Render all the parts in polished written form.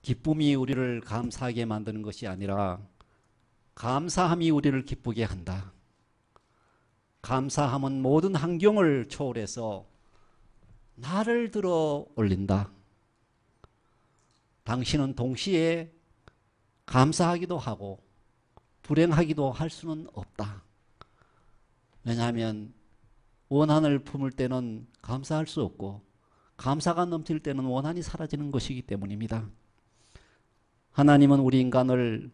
기쁨이 우리를 감사하게 만드는 것이 아니라 감사함이 우리를 기쁘게 한다. 감사함은 모든 환경을 초월해서 나를 들어 올린다. 당신은 동시에 감사하기도 하고 불행하기도 할 수는 없다. 왜냐하면 원한을 품을 때는 감사할 수 없고 감사가 넘칠 때는 원한이 사라지는 것이기 때문입니다. 하나님은 우리 인간을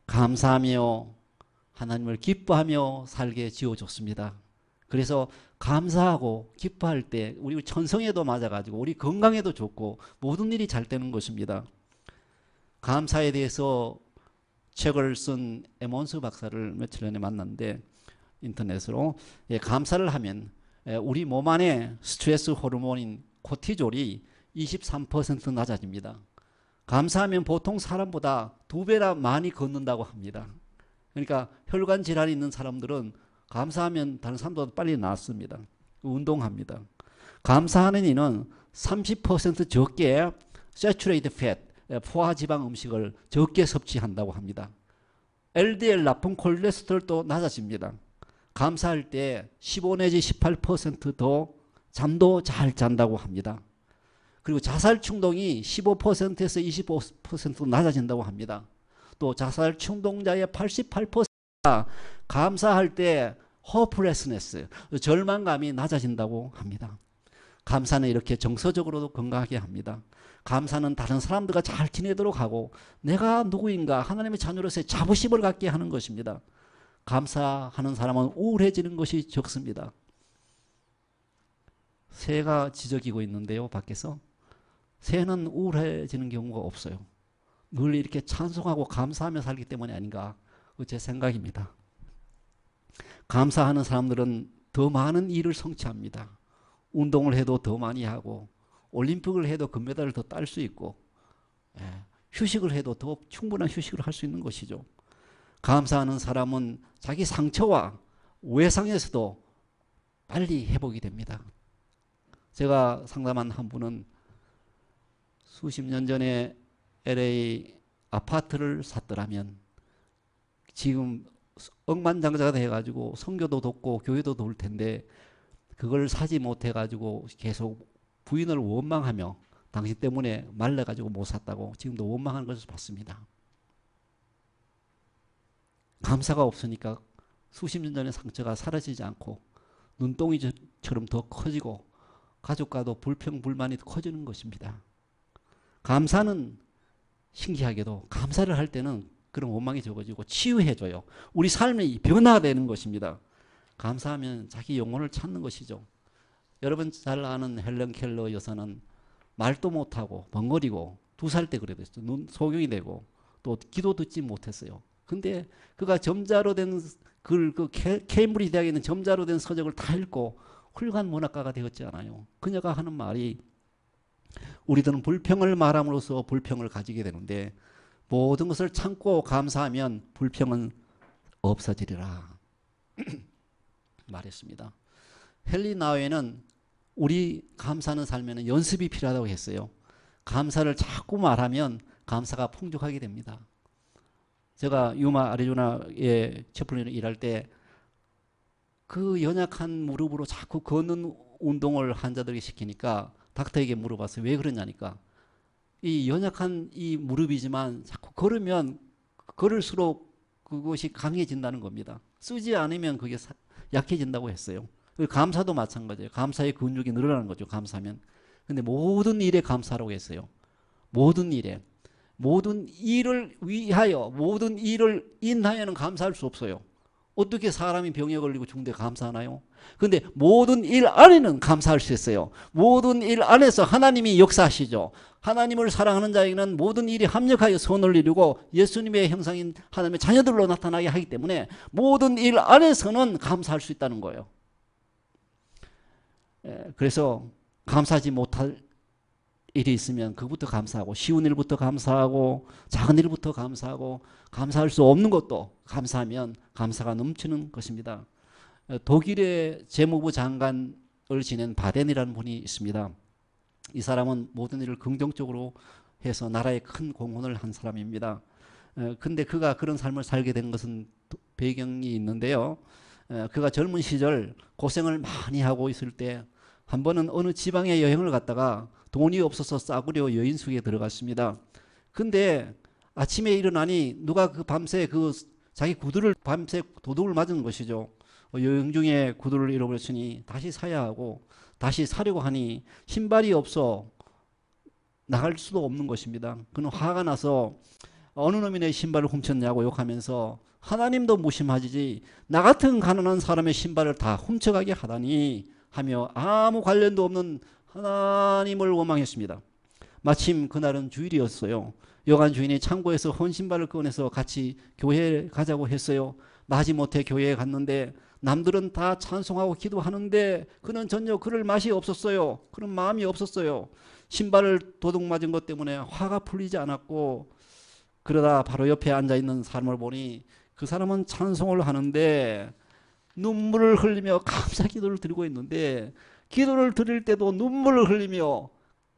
감사하며 하나님을 기뻐하며 살게 지어줬습니다. 그래서 감사하고 기뻐할 때 우리 천성에도 맞아가지고 우리 건강에도 좋고 모든 일이 잘 되는 것입니다. 감사에 대해서 책을 쓴 에몬스 박사를 며칠 전에 만났는데 인터넷으로 감사를 하면 우리 몸 안에 스트레스 호르몬인 코티졸이 23% 낮아집니다. 감사하면 보통 사람보다 2배나 많이 걷는다고 합니다. 그러니까 혈관 질환이 있는 사람들은 감사하면 다른 사람보다 빨리 낫습니다. 운동합니다. 감사하는 이는 30% 적게 saturated fat, 포화지방 음식을 적게 섭취한다고 합니다. LDL 나쁜 콜레스테롤도 낮아집니다. 감사할 때 15 내지 18% 잠도 잘 잔다고 합니다. 그리고 자살 충동이 15%에서 25% 낮아진다고 합니다. 또 자살 충동자의 88%가 감사할 때 hopelessness, 절망감이 낮아진다고 합니다. 감사는 이렇게 정서적으로도 건강하게 합니다. 감사는 다른 사람들과 잘 지내도록 하고 내가 누구인가 하나님의 자녀로서의 자부심을 갖게 하는 것입니다. 감사하는 사람은 우울해지는 것이 적습니다. 새가 지저귀고 있는데요, 밖에서. 새는 우울해지는 경우가 없어요. 늘 이렇게 찬송하고 감사하며 살기 때문이 아닌가, 제 생각입니다. 감사하는 사람들은 더 많은 일을 성취합니다. 운동을 해도 더 많이 하고 올림픽을 해도 금메달을 더 딸 수 있고 휴식을 해도 더 충분한 휴식을 할 수 있는 것이죠. 감사하는 사람은 자기 상처와 외상에서도 빨리 회복이 됩니다. 제가 상담한 한 분은 수십 년 전에 LA 아파트를 샀더라면 지금 억만장자가 돼가지고 선교도 돕고 교회도 도울 텐데 그걸 사지 못해가지고 계속 부인을 원망하며 당신 때문에 말라가지고 못 샀다고 지금도 원망하는 것을 봤습니다. 감사가 없으니까 수십 년 전의 상처가 사라지지 않고 눈동이처럼 더 커지고 가족과도 불평불만이 커지는 것입니다. 감사는 신기하게도 감사를 할 때는 그런 원망이 적어지고 치유해줘요. 우리 삶의 변화가 되는 것입니다. 감사하면 자기 영혼을 찾는 것이죠. 여러분 잘 아는 헬런 켈러 여사는 말도 못하고 벙어리고 2살 때 그랬어요. 눈 소경이 되고 또 기도 듣지 못했어요. 근데 그가 점자로 된 글, 케임브리지 대학에 있는 점자로 된 서적을 다 읽고 훌륭한 문학가가 되었지 않아요. 그녀가 하는 말이 우리들은 불평을 말함으로써 불평을 가지게 되는데 모든 것을 참고 감사하면 불평은 없어지리라 말했습니다. 헨리 나우에는 우리 감사하는 삶에는 연습이 필요하다고 했어요. 감사를 자꾸 말하면 감사가 풍족하게 됩니다. 제가 유마 아리조나의 채플린으로 일할 때 그 연약한 무릎으로 자꾸 걷는 운동을 환자들에게 시키니까 닥터에게 물어봤어요. 왜 그러냐니까 이 연약한 이 무릎이지만 자꾸 걸으면 걸을수록 그것이 강해진다는 겁니다. 쓰지 않으면 그게 약해진다고 했어요. 감사도 마찬가지예요. 감사의 근육이 늘어나는 거죠. 감사하면. 근데 모든 일에 감사라고 했어요. 모든 일에. 모든 일을 위하여 모든 일을 인하여는 감사할 수 없어요. 어떻게 사람이 병에 걸리고 죽는데 감사하나요? 근데 모든 일 안에는 감사할 수 있어요. 모든 일 안에서 하나님이 역사하시죠. 하나님을 사랑하는 자에게는 모든 일이 합력하여 선을 이루고 예수님의 형상인 하나님의 자녀들로 나타나게 하기 때문에 모든 일 안에서는 감사할 수 있다는 거예요. 그래서 감사하지 못할 일이 있으면 그것부터 감사하고 쉬운 일부터 감사하고 작은 일부터 감사하고 감사할 수 없는 것도 감사하면 감사가 넘치는 것입니다. 독일의 재무부 장관을 지낸 바덴이라는 분이 있습니다. 이 사람은 모든 일을 긍정적으로 해서 나라에 큰 공헌을 한 사람입니다. 근데 그가 그런 삶을 살게 된 것은 배경이 있는데요. 그가 젊은 시절 고생을 많이 하고 있을 때 한 번은 어느 지방에 여행을 갔다가 돈이 없어서 싸구려 여인숙에 들어갔습니다. 근데 아침에 일어나니 누가 그 밤새 그 자기 구두를 밤새 도둑을 맞은 것이죠. 여행 중에 구두를 잃어버렸으니 다시 사야 하고 다시 사려고 하니 신발이 없어 나갈 수도 없는 것입니다. 그는 화가 나서 어느 놈이 내 신발을 훔쳤냐고 욕하면서 하나님도 무심하지 나 같은 가난한 사람의 신발을 다 훔쳐가게 하다니 하며 아무 관련도 없는 하나님을 원망했습니다. 마침 그날은 주일이었어요. 여관 주인이 창고에서 헌 신발을 꺼내서 같이 교회에 가자고 했어요. 마지못해 교회에 갔는데 남들은 다 찬송하고 기도하는데 그는 전혀 그럴 맛이 없었어요. 그런 마음이 없었어요. 신발을 도둑 맞은 것 때문에 화가 풀리지 않았고 그러다 바로 옆에 앉아있는 사람을 보니 그 사람은 찬송을 하는데 눈물을 흘리며 감사 기도를 드리고 있는데 기도를 드릴 때도 눈물을 흘리며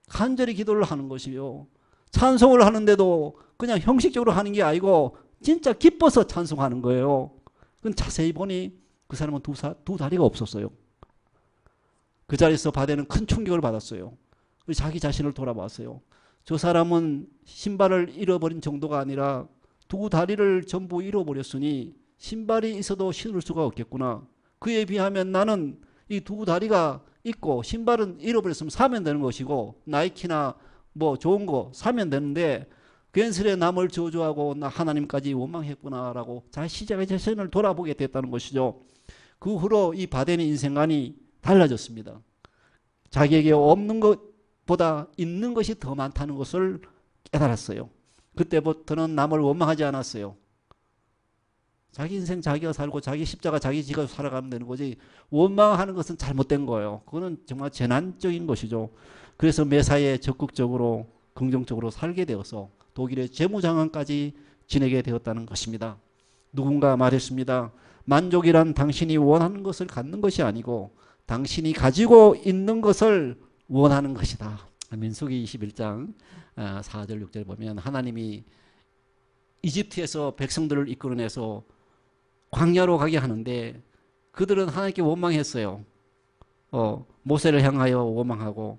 간절히 기도를 하는 것이요. 찬송을 하는데도 그냥 형식적으로 하는 게 아니고 진짜 기뻐서 찬송하는 거예요. 그건 자세히 보니 그 사람은 두 다리가 없었어요. 그 자리에서 바데는 큰 충격을 받았어요. 자기 자신을 돌아봤어요. 저 사람은 신발을 잃어버린 정도가 아니라 두 다리를 전부 잃어버렸으니 신발이 있어도 신을 수가 없겠구나. 그에 비하면 나는 이 두 다리가 있고 신발은 잃어버렸으면 사면 되는 것이고 나이키나 뭐 좋은 거 사면 되는데 괜스레 남을 저주하고 나 하나님까지 원망했구나라고 자기 자신을 돌아보게 됐다는 것이죠. 그 후로 이 바덴의 인생관이 달라졌습니다. 자기에게 없는 것보다 있는 것이 더 많다는 것을 깨달았어요. 그때부터는 남을 원망하지 않았어요. 자기 인생 자기가 살고 자기 십자가 자기 지가 살아가면 되는 거지 원망하는 것은 잘못된 거예요. 그거는 정말 재난적인 것이죠. 그래서 매사에 적극적으로 긍정적으로 살게 되어서 독일의 재무장관까지 지내게 되었다는 것입니다. 누군가 말했습니다. 만족이란 당신이 원하는 것을 갖는 것이 아니고 당신이 가지고 있는 것을 원하는 것이다. 민수기 21장 4절 6절 보면 하나님이 이집트에서 백성들을 이끌어내서 광야로 가게 하는데 그들은 하나님께 원망했어요. 모세를 향하여 원망하고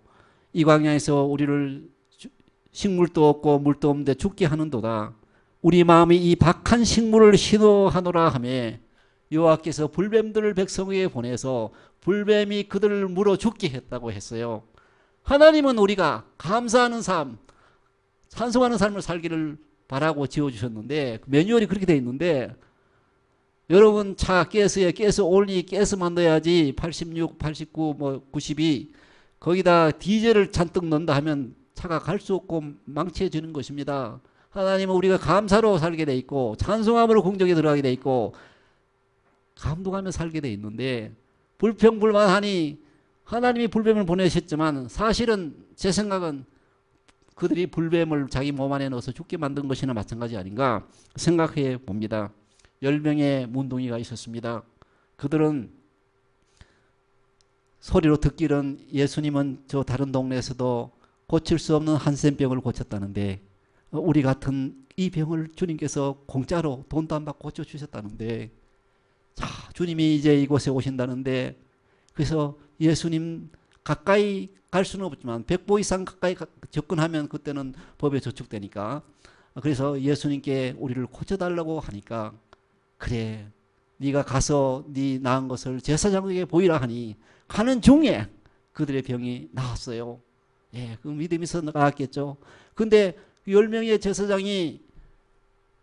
이 광야에서 우리를 식물도 없고 물도 없는데 죽게 하는도다. 우리 마음이 이 박한 식물을 싫어하노라 하며 여호와께서 불뱀들을 백성에게 보내서 불뱀이 그들을 물어 죽게 했다고 했어요. 하나님은 우리가 감사하는 삶, 찬송하는 삶을 살기를 바라고 지어주셨는데 매뉴얼이 그렇게 되어 있는데 여러분 차 가스에 가스 올리 가스만 넣어야지 86, 89, 뭐 92 거기다 디젤을 잔뜩 넣는다 하면 차가 갈 수 없고 망치해지는 것입니다. 하나님은 우리가 감사로 살게 돼 있고 찬송함으로 공정에 들어가게 돼 있고 감동하며 살게 돼 있는데 불평불만하니 하나님이 불뱀을 보내셨지만 사실은 제 생각은 그들이 불뱀을 자기 몸 안에 넣어서 죽게 만든 것이나 마찬가지 아닌가 생각해 봅니다. 10명의 문둥이가 있었습니다. 그들은 소리로 듣기는 예수님은 저 다른 동네에서도 고칠 수 없는 한센병을 고쳤다는데 우리 같은 이 병을 주님께서 공짜로 돈도 안 받고 고쳐주셨다는데 자 주님이 이제 이곳에 오신다는데 그래서 예수님 가까이 갈 수는 없지만 100보 이상 가까이 접근하면 그때는 법에 저축되니까 그래서 예수님께 우리를 고쳐달라고 하니까 그래 네가 가서 네 나은 것을 제사장에게 보이라 하니 가는 중에 그들의 병이 나았어요. 예, 그 믿음이 있어 나았겠죠. 근데 10명의 제사장이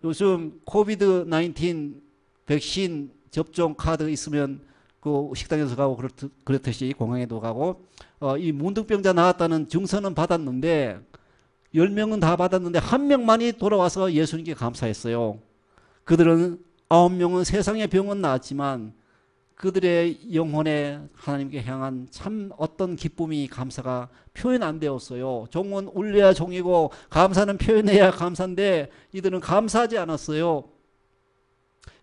요즘 코비드 19 백신 접종 카드 있으면 그 식당에서 가고 그렇듯이 공항에도 가고 이 문득병자 나왔다는 증서는 받았는데 10명은 다 받았는데 한 명만이 돌아와서 예수님께 감사했어요. 그들은 9명은 세상의 병은 나았지만 그들의 영혼에 하나님께 향한 참 어떤 기쁨이 감사가 표현 안 되었어요. 종은 울려야 종이고 감사는 표현해야 감사인데 이들은 감사하지 않았어요.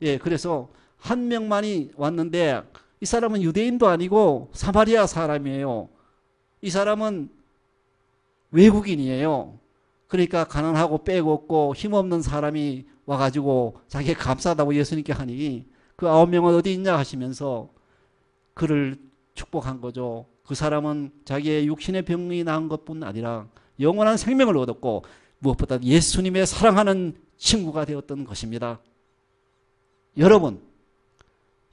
예, 그래서 한 명만이 왔는데 이 사람은 유대인도 아니고 사마리아 사람이에요. 이 사람은 외국인이에요. 그러니까 가난하고 빽 없고 힘없는 사람이 와가지고 자기가 감사하다고 예수님께 하니 그 9명은 어디 있냐 하시면서 그를 축복한 거죠. 그 사람은 자기의 육신의 병이 나은 것뿐 아니라 영원한 생명을 얻었고 무엇보다 예수님의 사랑하는 친구가 되었던 것입니다.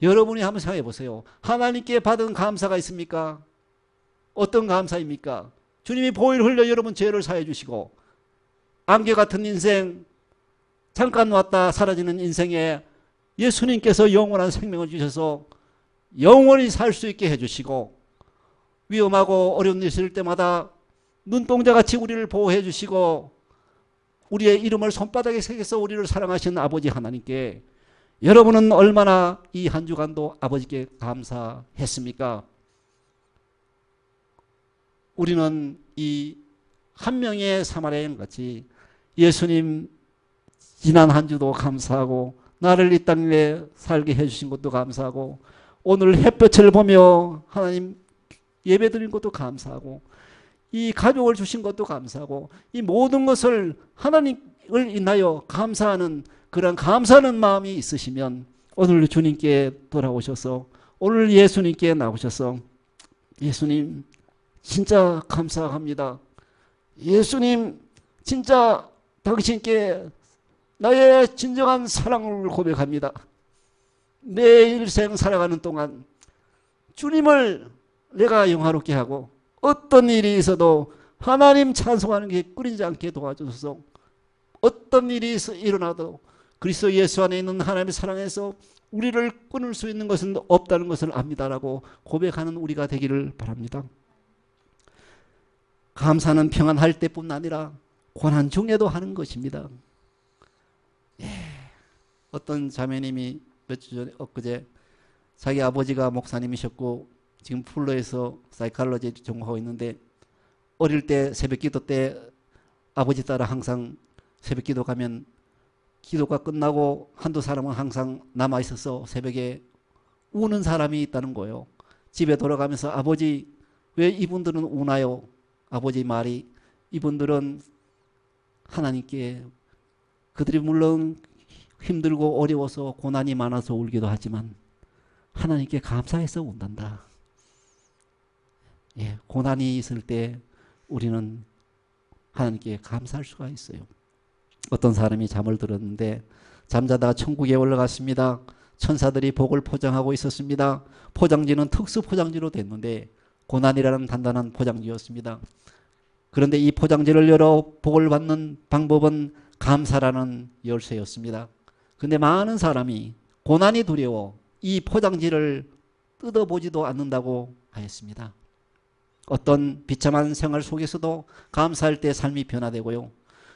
여러분이 한번 생각해 보세요. 하나님께 받은 감사가 있습니까? 어떤 감사입니까? 주님이 보혈 흘려 여러분 죄를 사해 주시고 안개 같은 인생, 잠깐 왔다 사라지는 인생에 예수님께서 영원한 생명을 주셔서 영원히 살 수 있게 해주시고 위험하고 어려운 일 있을 때마다 눈동자같이 우리를 보호해 주시고 우리의 이름을 손바닥에 새겨서 우리를 사랑하시는 아버지 하나님께 여러분은 얼마나 이 한 주간도 아버지께 감사했습니까? 우리는 이 한 명의 사마리아인 같이 예수님 지난 한 주도 감사하고 나를 이 땅에 살게 해주신 것도 감사하고 오늘 햇볕을 보며 하나님 예배드린 것도 감사하고 이 가족을 주신 것도 감사하고 이 모든 것을 하나님을 인하여 감사하는 그런 감사하는 마음이 있으시면 오늘 주님께 돌아오셔서 오늘 예수님께 나오셔서 예수님 진짜 감사합니다. 예수님 진짜 당신께 나의 진정한 사랑을 고백합니다. 내 일생 살아가는 동안 주님을 내가 영화롭게 하고 어떤 일이 있어도 하나님 찬송하는 게 끊이지 않게 도와주소서. 어떤 일이 일어나도 그리스도 예수 안에 있는 하나님의 사랑에서 우리를 끊을 수 있는 것은 없다는 것을 압니다라고 고백하는 우리가 되기를 바랍니다. 감사는 평안할 때뿐 아니라 고난 중에도 하는 것입니다. 어떤 자매님이 몇 주 전에 엊그제 자기 아버지가 목사님이셨고 지금 풀러에서 사이칼로지 전공하고 있는데 어릴 때 새벽기도 때 아버지 따라 항상 새벽기도 가면 기도가 끝나고 한두 사람은 항상 남아있어서 새벽에 우는 사람이 있다는 거예요. 집에 돌아가면서 아버지 왜 이분들은 우나요? 아버지 말이 이분들은 하나님께 그들이 물론 힘들고 어려워서 고난이 많아서 울기도 하지만 하나님께 감사해서 운단다. 고난이 있을 때 우리는 하나님께 감사할 수가 있어요. 어떤 사람이 잠을 들었는데 잠자다가 천국에 올라갔습니다. 천사들이 복을 포장하고 있었습니다. 포장지는 특수 포장지로 됐는데 고난이라는 단단한 포장지였습니다. 그런데 이 포장지를 열어 복을 받는 방법은 감사라는 열쇠였습니다. 그런데 많은 사람이 고난이 두려워 이 포장지를 뜯어보지도 않는다고 하였습니다. 어떤 비참한 생활 속에서도 감사할 때 삶이 변화되고요.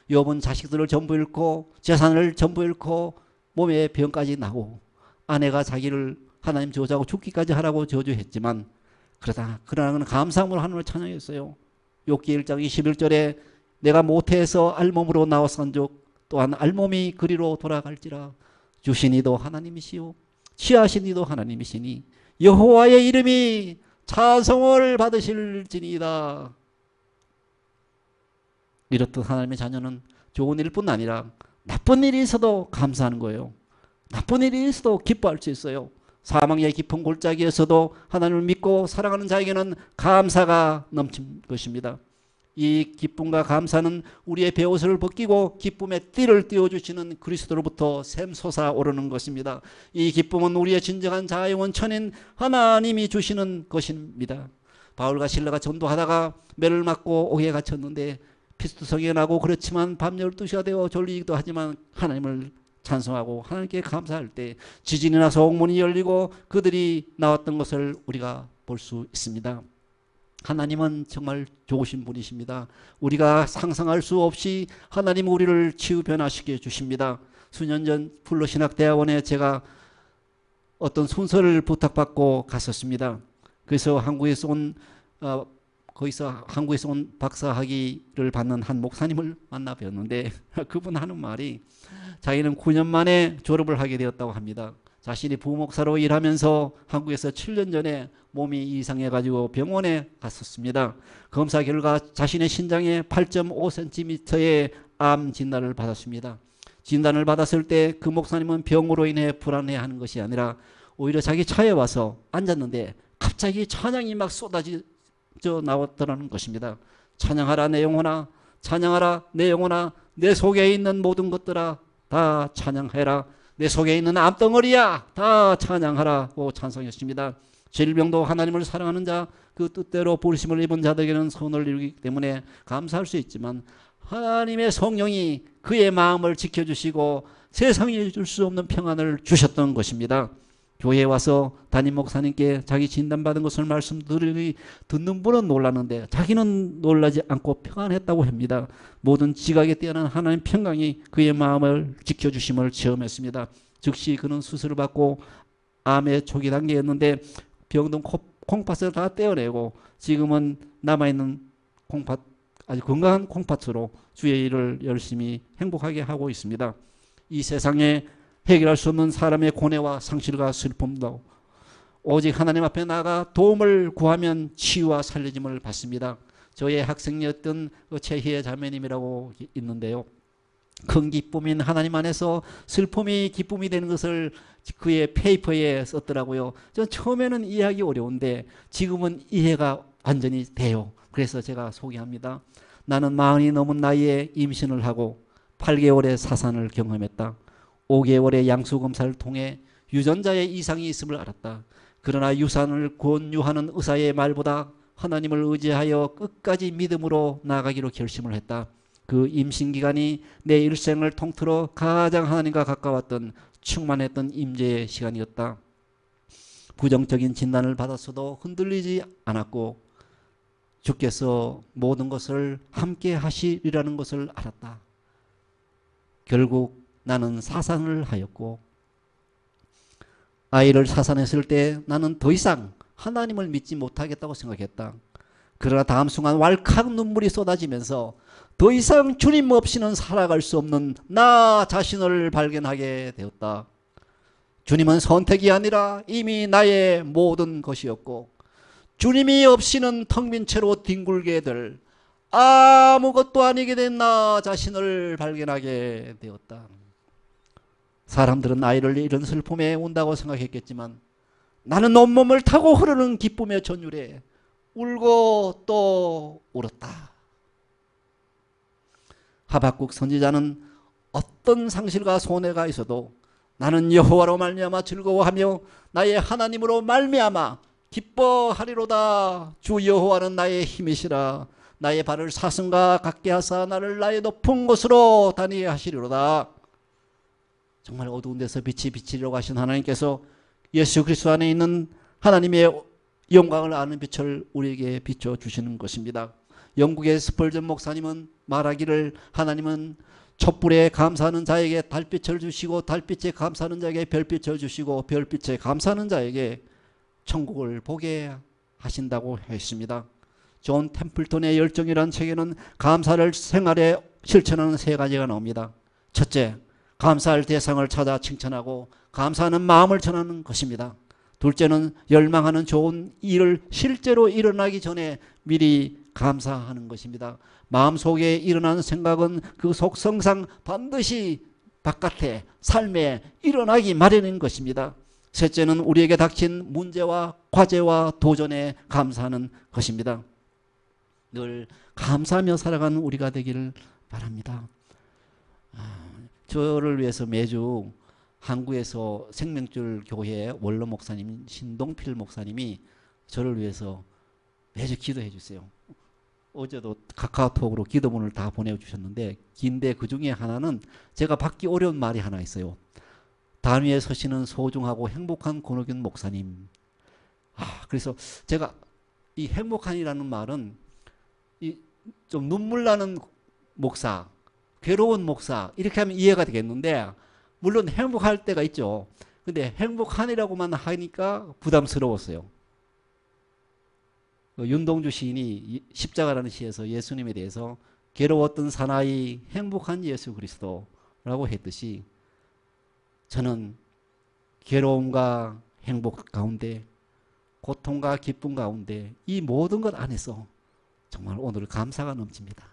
욥은 자식들을 전부 잃고 재산을 전부 잃고 몸에 병까지 나고 아내가 자기를 하나님 저주하고 죽기까지 하라고 저주했지만 그러나 감사함으로 하나님을 찬양했어요. 욥기 1장 21절에 내가 모태에서 알몸으로 나왔은즉 또한 알몸이 그리로 돌아갈지라 주신 이도 하나님이시요 취하신 이도 하나님이시니 여호와의 이름이 찬송을 받으실지니이다. 이렇듯 하나님의 자녀는 좋은 일뿐 아니라 나쁜 일이 있어도 감사하는 거예요. 나쁜 일이 있어도 기뻐할 수 있어요. 사망의 깊은 골짜기에서도 하나님을 믿고 사랑하는 자에게는 감사가 넘친 것입니다. 이 기쁨과 감사는 우리의 베옷을 벗기고 기쁨의 띠를 띄워주시는 그리스도로부터 샘솟아 오르는 것입니다. 이 기쁨은 우리의 진정한 자아의 원천인 하나님이 주시는 것입니다. 바울과 실라가 전도하다가 매를 맞고 옥에 갇혔는데 피스투성이 나고 그렇지만 밤 12시가 되어 졸리기도 하지만 하나님을 찬송하고 하나님께 감사할 때 지진이 나서 옥문이 열리고 그들이 나왔던 것을 우리가 볼 수 있습니다. 하나님은 정말 좋으신 분이십니다. 우리가 상상할 수 없이 하나님은 우리를 치유 변화시켜 주십니다. 수년 전 풀로신학대학원에 제가 어떤 순서를 부탁받고 갔었습니다. 그래서 거기서 한국에서 온 박사학위를 받는 한 목사님을 만나 뵀는데 그분 하는 말이 자기는 9년 만에 졸업을 하게 되었다고 합니다. 자신이 부목사로 일하면서 한국에서 7년 전에 몸이 이상해가지고 병원에 갔었습니다. 검사 결과 자신의 신장에 8.5cm의 암 진단을 받았습니다. 진단을 받았을 때 그 목사님은 병으로 인해 불안해하는 것이 아니라 오히려 자기 차에 와서 앉았는데 갑자기 찬양이 막 쏟아져 나왔더라는 것입니다. 찬양하라 내 영혼아, 찬양하라 내 영혼아, 내 속에 있는 모든 것들아 다 찬양해라, 내 속에 있는 암덩어리야 다 찬양하라고 찬송했습니다. 질병도 하나님을 사랑하는 자, 그 뜻대로 부르심을 입은 자들에게는 선을 이루기 때문에 감사할 수 있지만 하나님의 성령이 그의 마음을 지켜주시고 세상에 줄 수 없는 평안을 주셨던 것입니다. 교회에 와서 담임 목사님께 자기 진단받은 것을 말씀드리니 듣는 분은 놀랐는데 자기는 놀라지 않고 평안했다고 합니다. 모든 지각에 뛰어난 하나님 평강이 그의 마음을 지켜주심을 체험했습니다. 즉시 그는 수술을 받고 암의 초기 단계였는데 병든 콩팥을 다 떼어내고 지금은 남아있는 콩팥, 아주 건강한 콩팥으로 주의 일을 열심히 행복하게 하고 있습니다. 이 세상에 해결할 수 없는 사람의 고뇌와 상실과 슬픔도 오직 하나님 앞에 나아가 도움을 구하면 치유와 살려짐을 받습니다. 저의 학생이었던 최희애 자매님이라고 있는데요. 큰 기쁨인 하나님 안에서 슬픔이 기쁨이 되는 것을 그의 페이퍼에 썼더라고요. 저 처음에는 이해하기 어려운데 지금은 이해가 완전히 돼요. 그래서 제가 소개합니다. 나는 40이 넘은 나이에 임신을 하고 8개월의 사산을 경험했다. 5개월의 양수검사를 통해 유전자의 이상이 있음을 알았다. 그러나 유산을 권유하는 의사의 말보다 하나님을 의지하여 끝까지 믿음으로 나아가기로 결심을 했다. 그 임신기간이 내 일생을 통틀어 가장 하나님과 가까웠던 충만했던 임재의 시간이었다. 부정적인 진단을 받았어도 흔들리지 않았고 주께서 모든 것을 함께 하시리라는 것을 알았다. 결국 나는 사산을 하였고 아이를 사산했을 때 나는 더 이상 하나님을 믿지 못하겠다고 생각했다. 그러나 다음 순간 왈칵 눈물이 쏟아지면서 더 이상 주님 없이는 살아갈 수 없는 나 자신을 발견하게 되었다. 주님은 선택이 아니라 이미 나의 모든 것이었고 주님이 없이는 텅 빈 채로 뒹굴게 될 아무것도 아니게 된 나 자신을 발견하게 되었다. 사람들은 아이를 잃은 슬픔에 운다고 생각했겠지만 나는 온몸을 타고 흐르는 기쁨의 전율에 울고 또 울었다. 하박국 선지자는 어떤 상실과 손해가 있어도 나는 여호와로 말미암아 즐거워하며 나의 하나님으로 말미암아 기뻐하리로다. 주 여호와는 나의 힘이시라. 나의 발을 사슴과 같게 하사 나를 나의 높은 곳으로 다니게 하시리로다. 정말 어두운 데서 빛이 비치려고 하신 하나님께서 예수 그리스도 안에 있는 하나님의 영광을 아는 빛을 우리에게 비춰주시는 것입니다. 영국의 스펄전 목사님은 말하기를 하나님은 촛불에 감사하는 자에게 달빛을 주시고 달빛에 감사하는 자에게 별빛을 주시고 별빛에 감사하는 자에게 천국을 보게 하신다고 했습니다. 존 템플턴의 열정이라는 책에는 감사를 생활에 실천하는 세 가지가 나옵니다. 첫째, 감사할 대상을 찾아 칭찬하고 감사하는 마음을 전하는 것입니다. 둘째는 열망하는 좋은 일을 실제로 일어나기 전에 미리 감사하는 것입니다. 마음속에 일어나는 생각은 그 속성상 반드시 바깥에 삶에 일어나기 마련인 것입니다. 셋째는 우리에게 닥친 문제와 과제와 도전에 감사하는 것입니다. 늘 감사하며 살아가는 우리가 되기를 바랍니다. 저를 위해서 매주 한국에서 생명줄 교회 원로 목사님 신동필 목사님이 저를 위해서 매주 기도해 주세요. 어제도 카카오톡으로 기도문을 다 보내주셨는데 긴데 그 중에 하나는 제가 받기 어려운 말이 하나 있어요. 단 위에 서시는 소중하고 행복한 권호균 목사님. 그래서 제가 이 행복한이라는 말은 좀 눈물 나는 목사, 괴로운 목사 이렇게 하면 이해가 되겠는데 물론 행복할 때가 있죠. 근데 행복한이라고만 하니까 부담스러웠어요. 윤동주 시인이 십자가라는 시에서 예수님에 대해서 괴로웠던 사나이 행복한 예수 그리스도라고 했듯이 저는 괴로움과 행복 가운데, 고통과 기쁨 가운데, 이 모든 것 안에서 정말 오늘 감사가 넘칩니다.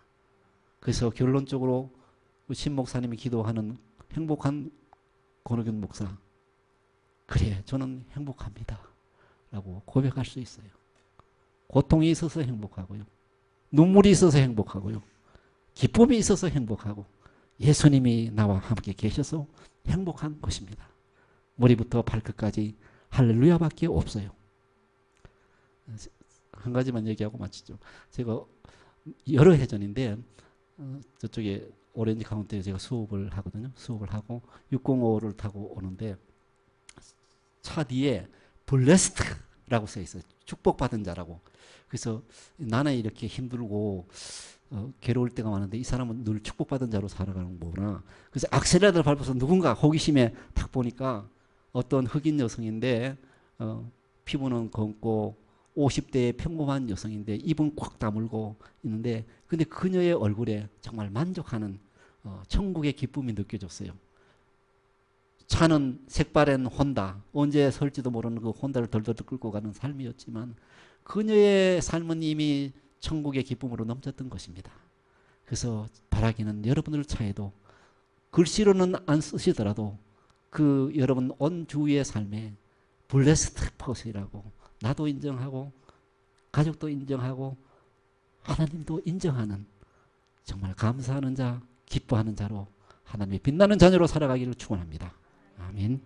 그래서 결론적으로 신 목사님이 기도하는 행복한 권호균 목사, 그래 저는 행복합니다 라고 고백할 수 있어요. 고통이 있어서 행복하고요, 눈물이 있어서 행복하고요, 기쁨이 있어서 행복하고, 예수님이 나와 함께 계셔서 행복한 것입니다. 머리부터 발끝까지 할렐루야밖에 없어요. 한 가지만 얘기하고 마치죠. 제가 여러 회전인데 저쪽에 오렌지 카운티에 제가 수업을 하거든요. 수업을 하고 605를 타고 오는데 차 뒤에 블레스트라고 써 있어요. 축복받은 자라고. 그래서 나는 이렇게 힘들고 괴로울 때가 많은데 이 사람은 늘 축복받은 자로 살아가는 거구나. 그래서 악셀레라를 밟아서 누군가 호기심에 탁 보니까 어떤 흑인 여성인데 피부는 검고 50대의 평범한 여성인데 입은 꽉 다물고 있는데, 근데 그녀의 얼굴에 정말 만족하는 천국의 기쁨이 느껴졌어요. 차는 색바랜 혼다, 언제 설지도 모르는 그 혼다를 덜덜 끌고 가는 삶이었지만 그녀의 삶은 이미 천국의 기쁨으로 넘쳤던 것입니다. 그래서 바라기는 여러분들 차에도 글씨로는 안 쓰시더라도 그 여러분 온 주위의 삶에 블레스트 퍼스라고, 나도 인정하고 가족도 인정하고 하나님도 인정하는 정말 감사하는 자, 기뻐하는 자로 하나님의 빛나는 자녀로 살아가기를 축원합니다. 아멘.